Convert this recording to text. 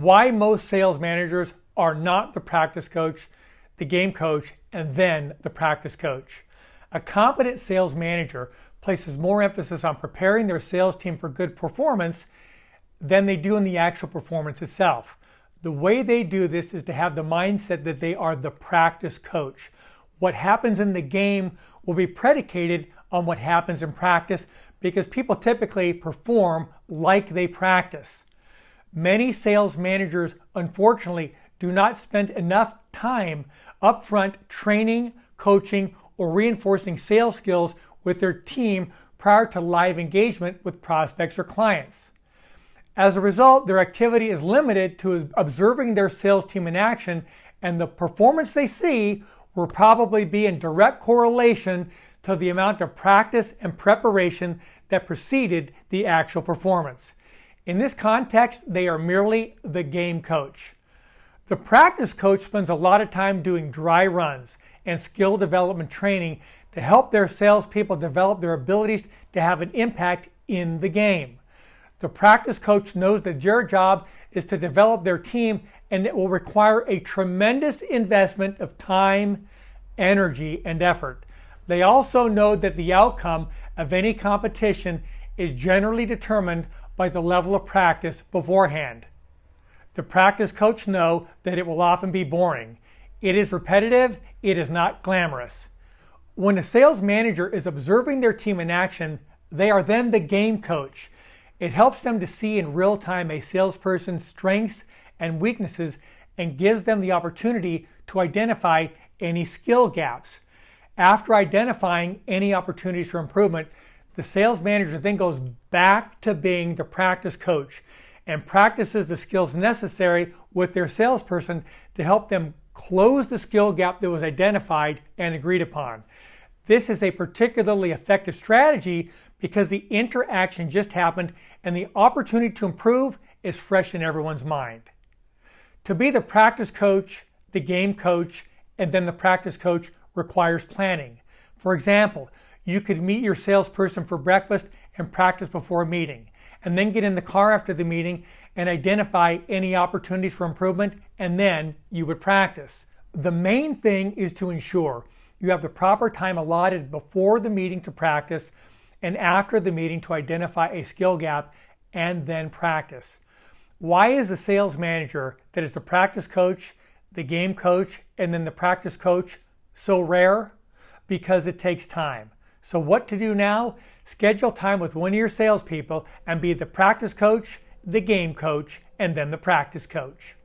Why most sales managers are not the practice coach, the game coach, and then the practice coach. A competent sales manager places more emphasis on preparing their sales team for good performance than they do in the actual performance itself. The way they do this is to have the mindset that they are the practice coach. What happens in the game will be predicated on what happens in practice because people typically perform like they practice. Many sales managers, unfortunately, do not spend enough time upfront training, coaching, or reinforcing sales skills with their team prior to live engagement with prospects or clients. As a result, their activity is limited to observing their sales team in action, and the performance they see will probably be in direct correlation to the amount of practice and preparation that preceded the actual performance. In this context, they are merely the game coach. The practice coach spends a lot of time doing dry runs and skill development training to help their salespeople develop their abilities to have an impact in the game. The practice coach knows that their job is to develop their team, and it will require a tremendous investment of time, energy, and effort. They also know that the outcome of any competition is generally determined by the level of practice beforehand. The practice coach knows that it will often be boring. It is repetitive, it is not glamorous. When a sales manager is observing their team in action, they are then the game coach. It helps them to see in real time a salesperson's strengths and weaknesses and gives them the opportunity to identify any skill gaps. After identifying any opportunities for improvement, the sales manager then goes back to being the practice coach and practices the skills necessary with their salesperson to help them close the skill gap that was identified and agreed upon. This is a particularly effective strategy because the interaction just happened and the opportunity to improve is fresh in everyone's mind. To be the practice coach, the game coach, and then the practice coach requires planning. For example, you could meet your salesperson for breakfast and practice before a meeting, and then get in the car after the meeting and identify any opportunities for improvement, and then you would practice. The main thing is to ensure you have the proper time allotted before the meeting to practice and after the meeting to identify a skill gap and then practice. Why is the sales manager that is the practice coach, the game coach, and then the practice coach so rare? Because it takes time. So what to do now? Schedule time with one of your salespeople and be the practice coach, the game coach, and then the practice coach.